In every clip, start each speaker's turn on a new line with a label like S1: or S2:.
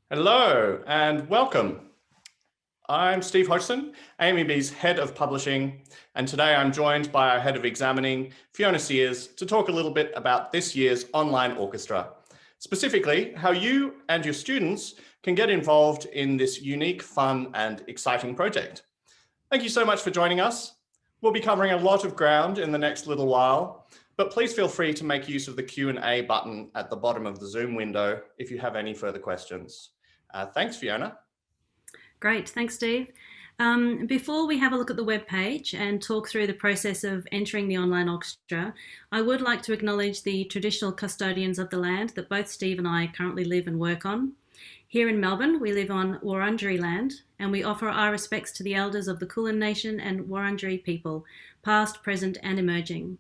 S1: Hello and welcome. I'm Steve Hodgson, AMEB's Head of Publishing, and today I'm joined by our Head of Examining, Fiona Sears, to talk a little bit about this year's online orchestra, specifically how you and your students can get involved in this unique, fun and exciting project. Thank you so much for joining us. We'll be covering a lot of ground in the next little while, but please feel free to make use of the Q&A button at the bottom of the Zoom window if you have any further questions. Thanks, Fiona.
S2: Great, thanks, Steve. Before we have a look at the webpage and talk through the process of entering the online orchestra, I would like to acknowledge the traditional custodians of the land that both Steve and I currently live and work on. Here in Melbourne, we live on Wurundjeri land, and we offer our respects to the elders of the Kulin Nation and Wurundjeri people, past, present and emerging.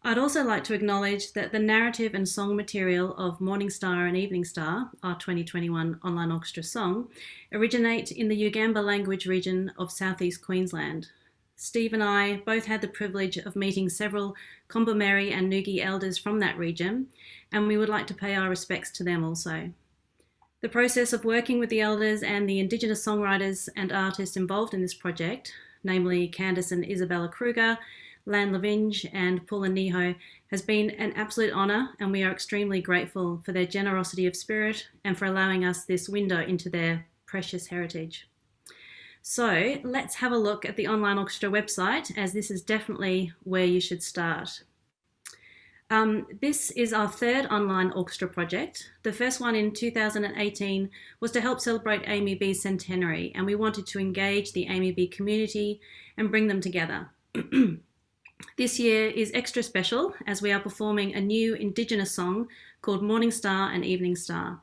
S2: I'd also like to acknowledge that the narrative and song material of Morningstar and Evening Star, our 2021 online orchestra song, originate in the Ugamba language region of southeast Queensland. Steve and I both had the privilege of meeting several Kombumerri and Ngugi elders from that region, and we would like to pay our respects to them also. The process of working with the elders and the Indigenous songwriters and artists involved in this project, namely Candice and Isabella Kruger, Lan Lavinge and Paula Niho, has been an absolute honour, and we are extremely grateful for their generosity of spirit and for allowing us this window into their precious heritage. So let's have a look at the online orchestra website, as this is definitely where you should start. This is our third online orchestra project. The first one in 2018 was to help celebrate AMEB's centenary, and we wanted to engage the AMEB community and bring them together. This year is extra special as we are performing a new Indigenous song called Morningstar and Evening Star.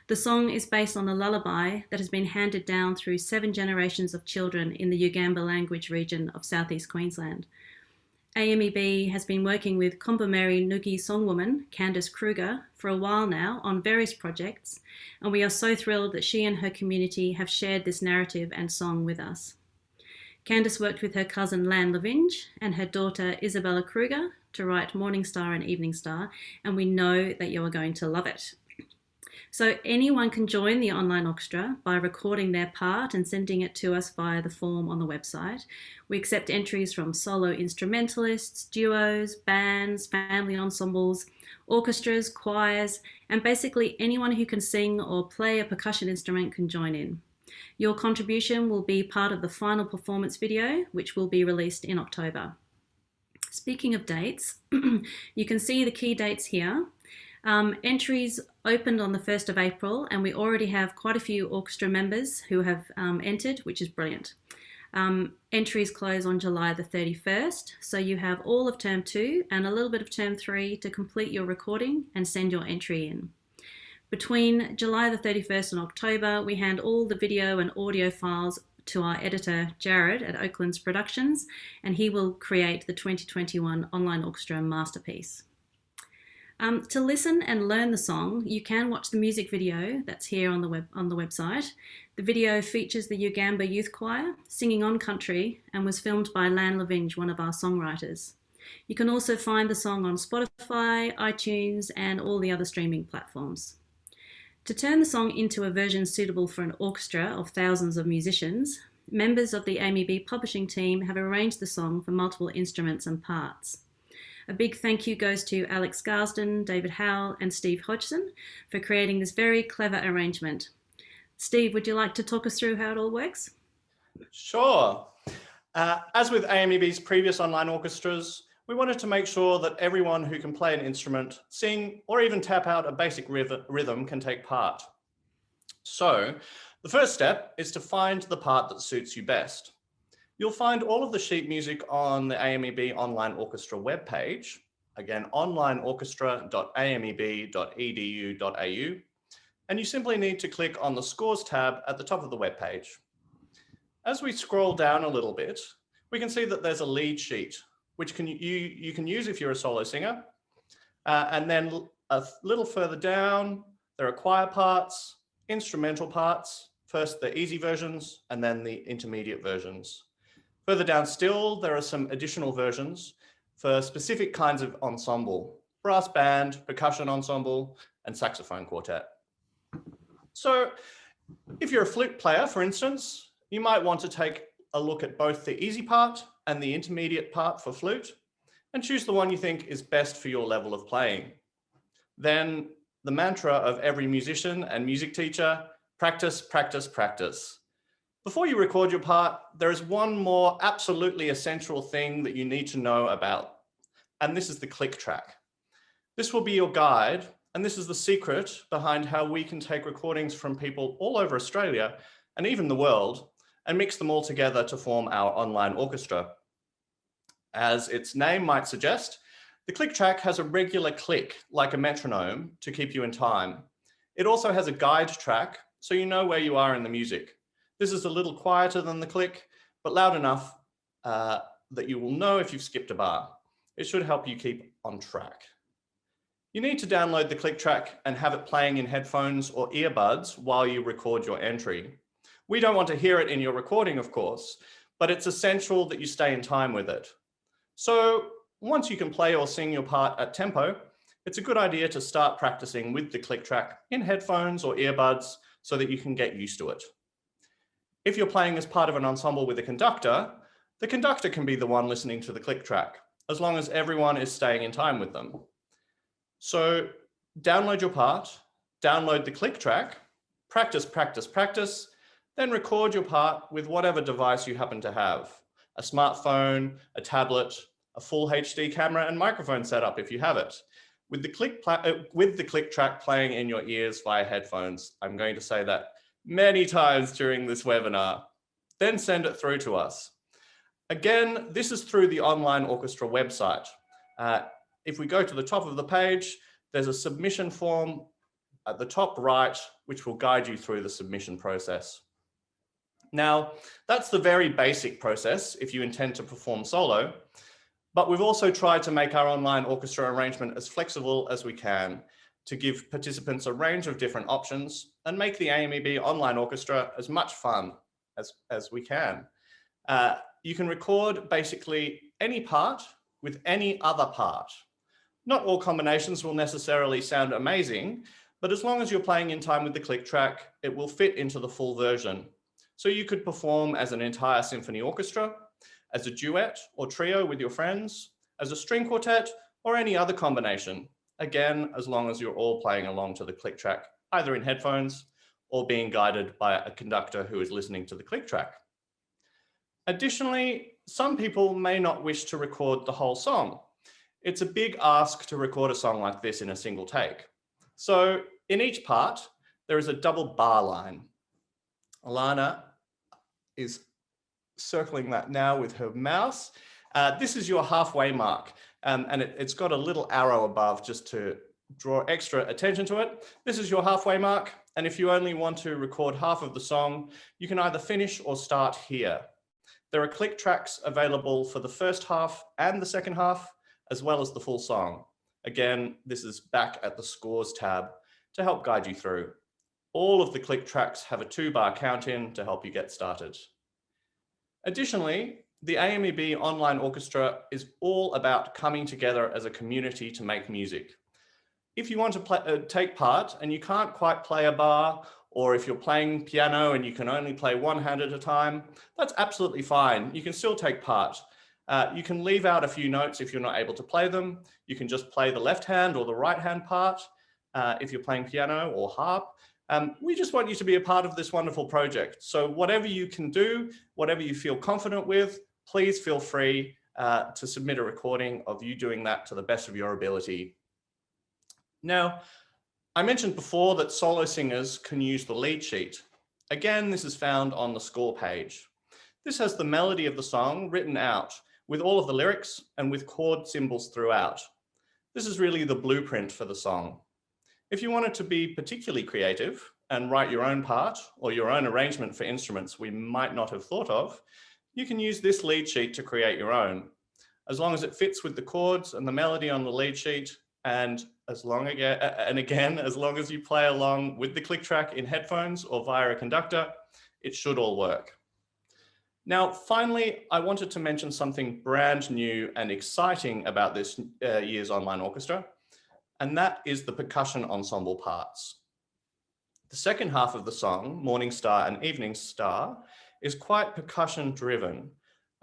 S2: The song is based on a lullaby that has been handed down through 7 generations of children in the Ugamba language region of southeast Queensland. AMEB has been working with Kombumerri Ngugi songwoman Candice Kruger for a while now on various projects, and we are so thrilled that she and her community have shared this narrative and song with us. Candice worked with her cousin Lan Lavinge and her daughter Isabella Kruger to write Morningstar and Evening Star, and we know that you are going to love it. So anyone can join the online orchestra by recording their part and sending it to us via the form on the website. We accept entries from solo instrumentalists, duos, bands, family ensembles, orchestras, choirs, and basically anyone who can sing or play a percussion instrument can join in. Your contribution will be part of the final performance video, which will be released in October. Speaking of dates, you can see the key dates here. Entries opened on the 1st of April, and we already have quite a few orchestra members who have entered, which is brilliant. Entries close on July the 31st, so you have all of term 2 and a little bit of term 3 to complete your recording and send your entry in. Between July the 31st and October, we hand all the video and audio files to our editor, Jared, at Oaklands Productions, and he will create the 2021 online orchestra masterpiece. To listen and learn the song, you can watch the music video that's here on the website. The video features the Ugamba Youth Choir singing on country and was filmed by Lan Lavinge, one of our songwriters. You can also find the song on Spotify, iTunes, and all the other streaming platforms. To turn the song into a version suitable for an orchestra of thousands of musicians, members of the AMEB publishing team have arranged the song for multiple instruments and parts. A big thank you goes to Alex Garsden, David Howell, and Steve Hodgson for creating this very clever arrangement. Steve, would you like to talk us through how it all works?
S1: Sure. As with AMEB's previous online orchestras, we wanted to make sure that everyone who can play an instrument, sing, or even tap out a basic rhythm can take part. So the first step is to find the part that suits you best. You'll find all of the sheet music on the AMEB Online Orchestra webpage, again, onlineorchestra.ameb.edu.au, and you simply need to click on the Scores tab at the top of the webpage. As we scroll down a little bit, we can see that there's a lead sheet, which you can use if you're a solo singer. And then a little further down, there are choir parts, instrumental parts, first the easy versions and then the intermediate versions. Further down still, there are some additional versions for specific kinds of ensemble, brass band, percussion ensemble, and saxophone quartet. So If you're a flute player, for instance, you might want to take a look at both the easy part and the intermediate part for flute and choose the one you think is best for your level of playing. Then the mantra of every musician and music teacher, practice, practice, practice. Before you record your part, there is one more absolutely essential thing that you need to know about, and this is the click track. This will be your guide, and this is the secret behind how we can take recordings from people all over Australia and even the world and mix them all together to form our online orchestra. As its name might suggest, the click track has a regular click, like a metronome, to keep you in time. It also has a guide track, so you know where you are in the music. This is a little quieter than the click, but loud enough that you will know if you've skipped a bar. It should help you keep on track. You need to download the click track and have it playing in headphones or earbuds while you record your entry. We don't want to hear it in your recording, of course, but it's essential that you stay in time with it. So once you can play or sing your part at tempo, it's a good idea to start practicing with the click track in headphones or earbuds so that you can get used to it. If you're playing as part of an ensemble with a conductor, the conductor can be the one listening to the click track, as long as everyone is staying in time with them. So download your part, download the click track, practice, practice, practice, then record your part with whatever device you happen to have, a smartphone, a tablet, a full HD camera and microphone setup if you have it, with the click track playing in your ears via headphones. I'm going to say that many times during this webinar. Then send it through to us. Again, this is through the Online Orchestra website. If we go to the top of the page, there's a submission form at the top right, which will guide you through the submission process. Now, that's the very basic process if you intend to perform solo, but we've also tried to make our online orchestra arrangement as flexible as we can to give participants a range of different options and make the AMEB Online Orchestra as much fun as we can. You can record basically any part with any other part. Not all combinations will necessarily sound amazing, but as long as you're playing in time with the click track, it will fit into the full version. So you could perform as an entire symphony orchestra, as a duet or trio with your friends, as a string quartet, or any other combination. Again, as long as you're all playing along to the click track, either in headphones or being guided by a conductor who is listening to the click track. Additionally, some people may not wish to record the whole song. It's a big ask to record a song like this in a single take. So in each part, there is a double bar line. Alana is circling that now with her mouse. This is your halfway mark, and it's got a little arrow above just to draw extra attention to it. This is your halfway mark, and if you only want to record half of the song, you can either finish or start here. There are click tracks available for the first half and the second half, as well as the full song. Again, this is back at the scores tab to help guide you through. All of the click tracks have a 2-bar count in to help you get started. Additionally, the AMEB Online Orchestra is all about coming together as a community to make music. If you want to take part and you can't quite play a bar, or if you're playing piano and you can only play one hand at a time, that's absolutely fine. You can still take part. You can leave out a few notes if you're not able to play them. You can just play the left hand or the right hand part if you're playing piano or harp. We just want you to be a part of this wonderful project. So whatever you can do, whatever you feel confident with, please feel free to submit a recording of you doing that to the best of your ability. Now, I mentioned before that solo singers can use the lead sheet. Again, this is found on the score page. This has the melody of the song written out with all of the lyrics and with chord symbols throughout. This is really the blueprint for the song. If you wanted to be particularly creative and write your own part or your own arrangement for instruments we might not have thought of, you can use this lead sheet to create your own. As long as it fits with the chords and the melody on the lead sheet, and as long as you play along with the click track in headphones or via a conductor, it should all work. Now, finally, I wanted to mention something brand new and exciting about this year's online orchestra, and that is the percussion ensemble parts. The second half of the song, Morningstar and Evening Star, is quite percussion driven.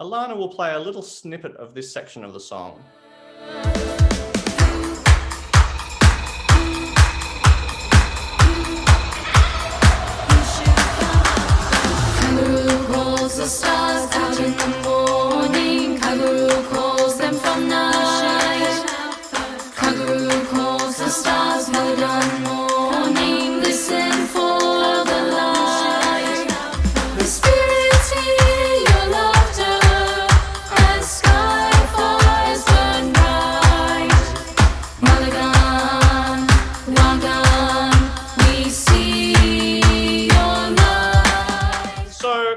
S1: Alana will play a little snippet of this section of the song.
S3: Kangaroo calls the stars out in the morning. Kangaroo calls them from night. Kangaroo calls the stars out on morning. Listen for the light. The spirits hear your laughter as sky fires burn bright. Malagan, Wagan, we see your light.
S1: So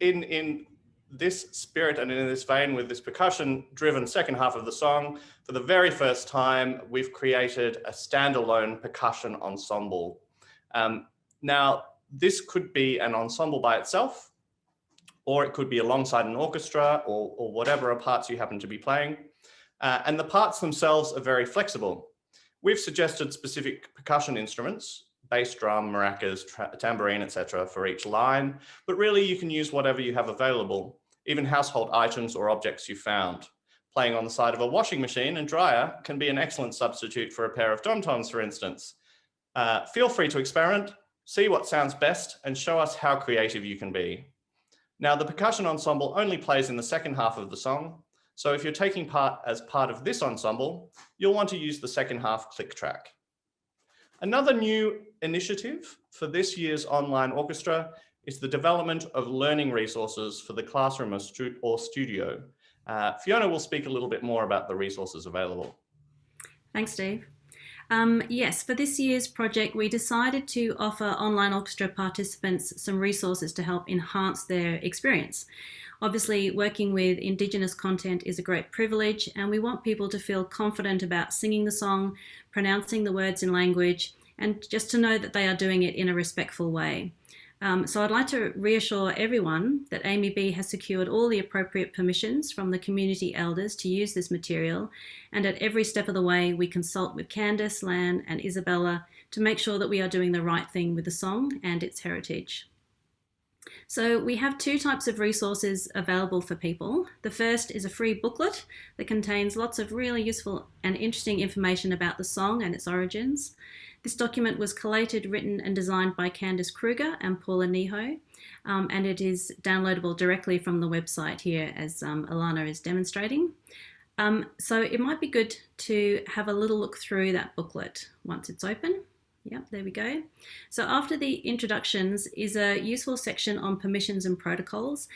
S1: in this spirit and in this vein, with this percussion-driven second half of the song, for the very first time, we've created a standalone percussion ensemble. Now, this could be an ensemble by itself, or it could be alongside an orchestra, or whatever parts you happen to be playing. And the parts themselves are very flexible. We've suggested specific percussion instruments, bass drum, maracas, tambourine, etc. for each line, but really you can use whatever you have available, even household items or objects you found. Playing on the side of a washing machine and dryer can be an excellent substitute for a pair of tom-toms, for instance. Feel free to experiment, see what sounds best, and show us how creative you can be. Now, the percussion ensemble only plays in the second half of the song, so if you're taking part as part of this ensemble, you'll want to use the second half click track. Another new initiative for this year's online orchestra is the development of learning resources for the classroom or studio. Fiona will speak a little bit more about the resources available.
S2: Thanks, Steve. Yes, for this year's project, we decided to offer online orchestra participants some resources to help enhance their experience. Obviously, working with Indigenous content is a great privilege, and we want people to feel confident about singing the song, pronouncing the words in language, and just to know that they are doing it in a respectful way. So I'd like to reassure everyone that AMEB has secured all the appropriate permissions from the community elders to use this material, and at every step of the way we consult with Candice, Lan and Isabella to make sure that we are doing the right thing with the song and its heritage. So we have two types of resources available for people. The first is a free booklet that contains lots of really useful and interesting information about the song and its origins. This document was collated, written and designed by Candice Kruger and Paula Niho, and it is downloadable directly from the website here as Alana is demonstrating. So it might be good to have a little look through that booklet once it's open. Yep, there we go. So after the introductions is a useful section on permissions and protocols.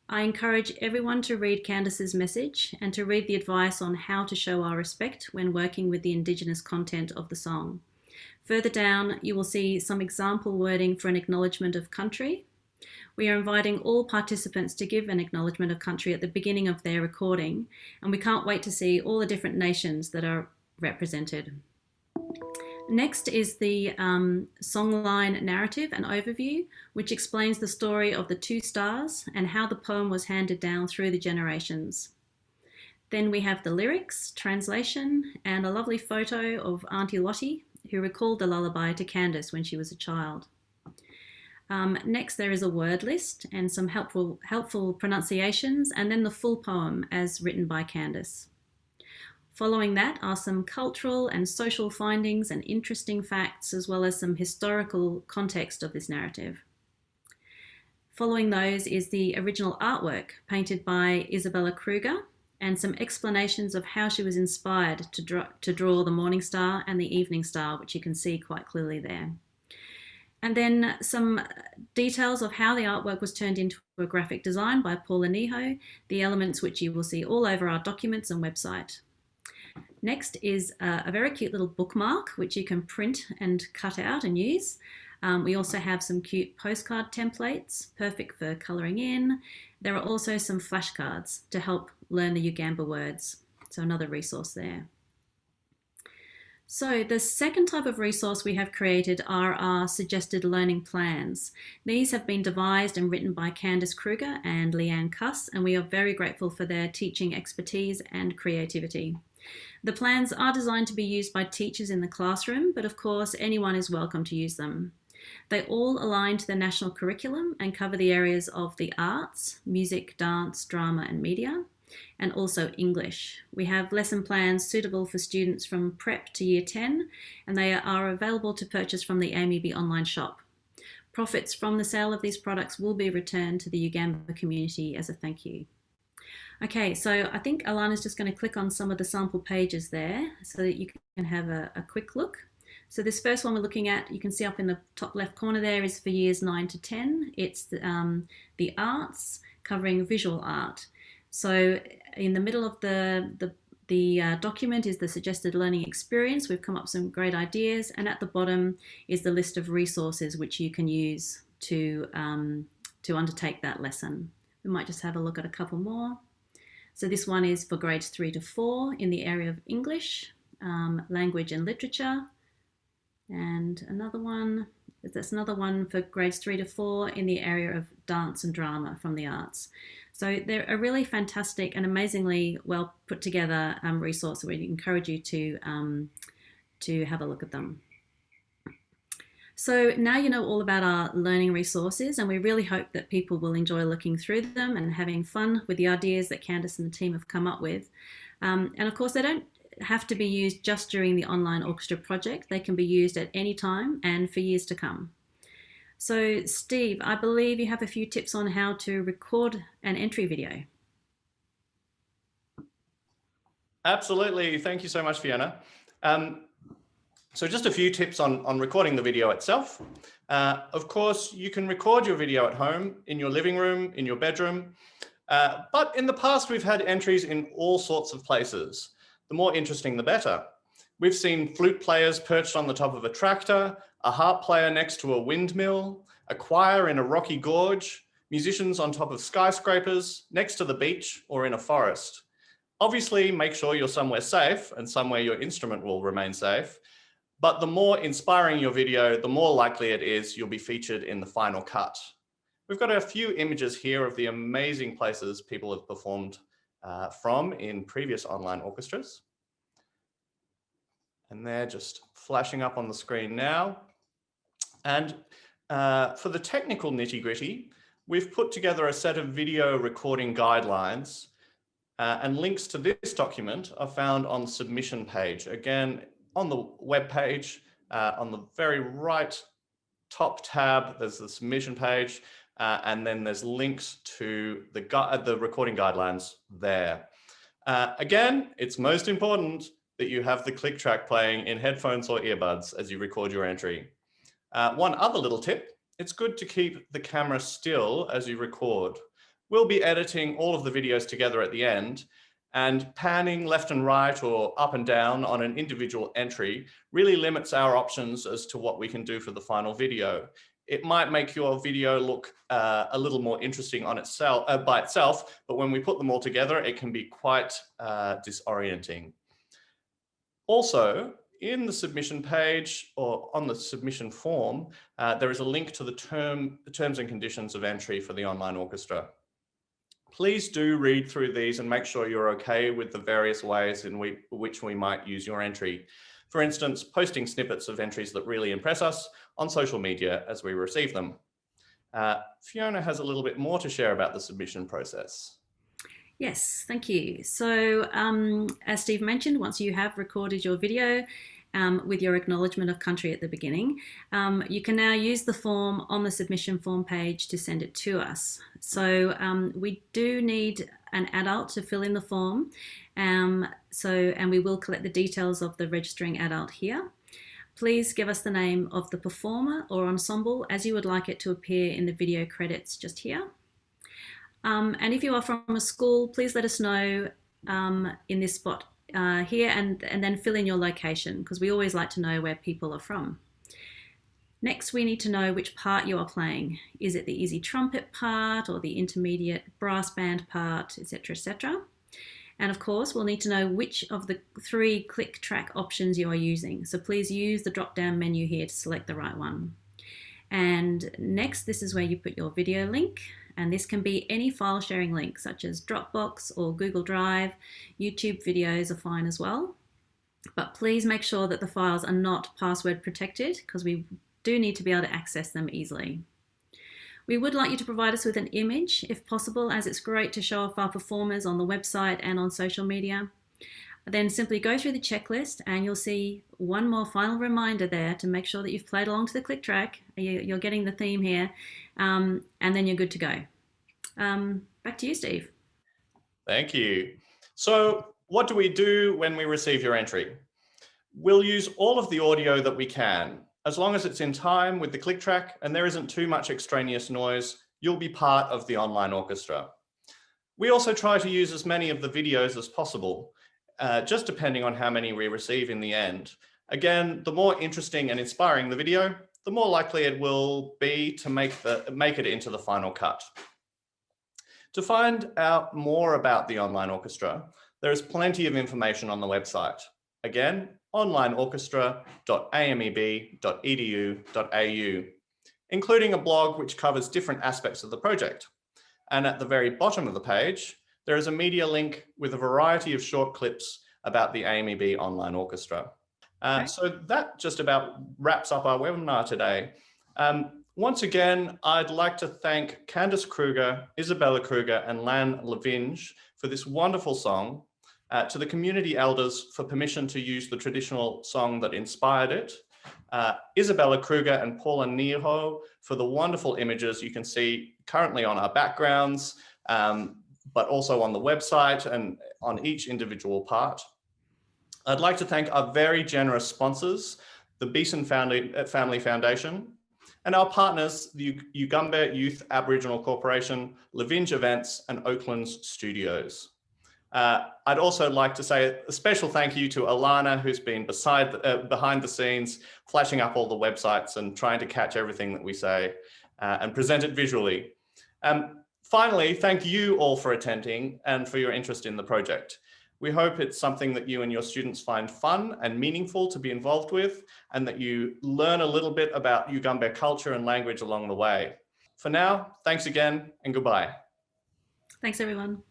S2: I encourage everyone to read Candice's message and to read the advice on how to show our respect when working with the Indigenous content of the song. Further down, you will see some example wording for an acknowledgement of country. We are inviting all participants to give an acknowledgement of country at the beginning of their recording, and we can't wait to see all the different nations that are represented. Next is the songline narrative and overview, which explains the story of the two stars and how the poem was handed down through the generations. Then we have the lyrics, translation, and a lovely photo of Auntie Lottie, who recalled the lullaby to Candice when she was a child. Next, there is a word list and some helpful pronunciations, and then the full poem as written by Candice. Following that are some cultural and social findings and interesting facts, as well as some historical context of this narrative. Following those is the original artwork painted by Isabella Kruger and some explanations of how she was inspired to draw the Morningstar and the Evening Star, which you can see quite clearly there. And then some details of how the artwork was turned into a graphic design by Paula Niho, the elements which you will see all over our documents and website. Next is a very cute little bookmark, which you can print and cut out and use. We also have some cute postcard templates, perfect for colouring in. There are also some flashcards to help learn the Ugamba words. So another resource there. So the second type of resource we have created are our suggested learning plans. These have been devised and written by Candice Kruger and Leanne Cuss, and we are very grateful for their teaching expertise and creativity. The plans are designed to be used by teachers in the classroom, but of course anyone is welcome to use them. They all align to the national curriculum and cover the areas of the arts, music, dance, drama, and media, and also English. We have lesson plans suitable for students from prep to year 10, and they are available to purchase from the AMEB online shop. Profits from the sale of these products will be returned to the Ugamba community as a thank you. Okay, so I think Alana's just going to click on some of the sample pages there so that you can have a quick look. So this first one we're looking at, you can see up in the top left corner there, is for years 9 to 10. It's the arts, covering visual art. So in the middle of the document is the suggested learning experience. We've come up with some great ideas, and at the bottom is the list of resources which you can use to undertake that lesson. We might just have a look at a couple more. So this one is for grades 3 to 4 in the area of English, language and literature. And that's another one for grades 3 to 4 in the area of dance and drama from the arts. So they're a really fantastic and amazingly well put together resource. We encourage you to have a look at them. So now you know all about our learning resources, and we really hope that people will enjoy looking through them and having fun with the ideas that Candice and the team have come up with. And of course, they don't have to be used just during the online orchestra project. They can be used at any time and for years to come. So Steve, I believe you have a few tips on how to record an entry video.
S1: Absolutely. Thank you so much, Fiona. So just a few tips on recording the video itself. Of course, you can record your video at home, in your living room, in your bedroom. But in the past, we've had entries in all sorts of places. The more interesting, the better. We've seen flute players perched on the top of a tractor, a harp player next to a windmill, a choir in a rocky gorge, musicians on top of skyscrapers, next to the beach, or in a forest. Obviously, make sure you're somewhere safe and somewhere your instrument will remain safe. But the more inspiring your video, the more likely it is you'll be featured in the final cut. We've got a few images here of the amazing places people have performed from in previous online orchestras. And they're just flashing up on the screen now. And for the technical nitty-gritty, we've put together a set of video recording guidelines, and links to this document are found on the submission page. Again, on the web page, on the very right top tab, there's the submission page, and then there's links to the recording guidelines there. Again, it's most important that you have the click track playing in headphones or earbuds as you record your entry. One other little tip, it's good to keep the camera still as you record. We'll be editing all of the videos together at the end, and panning left and right or up and down on an individual entry really limits our options as to what we can do for the final video. It might make your video look a little more interesting on itself, by itself, but when we put them all together, it can be quite disorienting. Also, in the submission page or on the submission form, there is a link to the terms and conditions of entry for the online orchestra. Please do read through these and make sure you're okay with the various ways in which we might use your entry. For instance, posting snippets of entries that really impress us on social media as we receive them. Fiona has a little bit more to share about the submission process.
S2: Yes, thank you. So as Steve mentioned, once you have recorded your video with your acknowledgement of country at the beginning, you can now use the form on the submission form page to send it to us. So we do need an adult to fill in the form, and we will collect the details of the registering adult here. Please give us the name of the performer or ensemble as you would like it to appear in the video credits just here. And if you are from a school, please let us know in this spot here and then fill in your location, because we always like to know where people are from. Next, we need to know which part you are playing. Is it the easy trumpet part or the intermediate brass band part, etc., etc.? And of course, we'll need to know which of the 3 click track options you are using. So please use the drop-down menu here to select the right one. And next, this is where you put your video link. And this can be any file sharing link, such as Dropbox or Google Drive. YouTube videos are fine as well. But please make sure that the files are not password protected, because we do need to be able to access them easily. We would like you to provide us with an image if possible, as it's great to show off our performers on the website and on social media. Then simply go through the checklist and you'll see one more final reminder there to make sure that you've played along to the click track. You're getting the theme here, and then you're good to go. Back to you, Steve.
S1: Thank you. So what do we do when we receive your entry? We'll use all of the audio that we can. As long as it's in time with the click track and there isn't too much extraneous noise, you'll be part of the online orchestra. We also try to use as many of the videos as possible, just depending on how many we receive in the end. Again, the more interesting and inspiring the video, the more likely it will be to make it into the final cut. To find out more about the online orchestra, there is plenty of information on the website. Again, onlineorchestra.ameb.edu.au, including a blog which covers different aspects of the project. And at the very bottom of the page, there is a media link with a variety of short clips about the AMEB Online Orchestra. So that just about wraps up our webinar today. Once again, I'd like to thank Candice Kruger, Isabella Kruger, and Lan Lavinge for this wonderful song, to the community elders for permission to use the traditional song that inspired it, Isabella Kruger and Paula Nieho for the wonderful images you can see currently on our backgrounds, but also on the website and on each individual part. I'd like to thank our very generous sponsors, the Beeson Family Foundation, and our partners, the Ugumba Youth Aboriginal Corporation, Lavinge Events, and Oakland's Studios. I'd also like to say a special thank you to Alana, who's been behind the scenes, flashing up all the websites and trying to catch everything that we say and present it visually. Finally, thank you all for attending and for your interest in the project. We hope it's something that you and your students find fun and meaningful to be involved with, and that you learn a little bit about Ugumba culture and language along the way. For now, thanks again and goodbye.
S2: Thanks, everyone.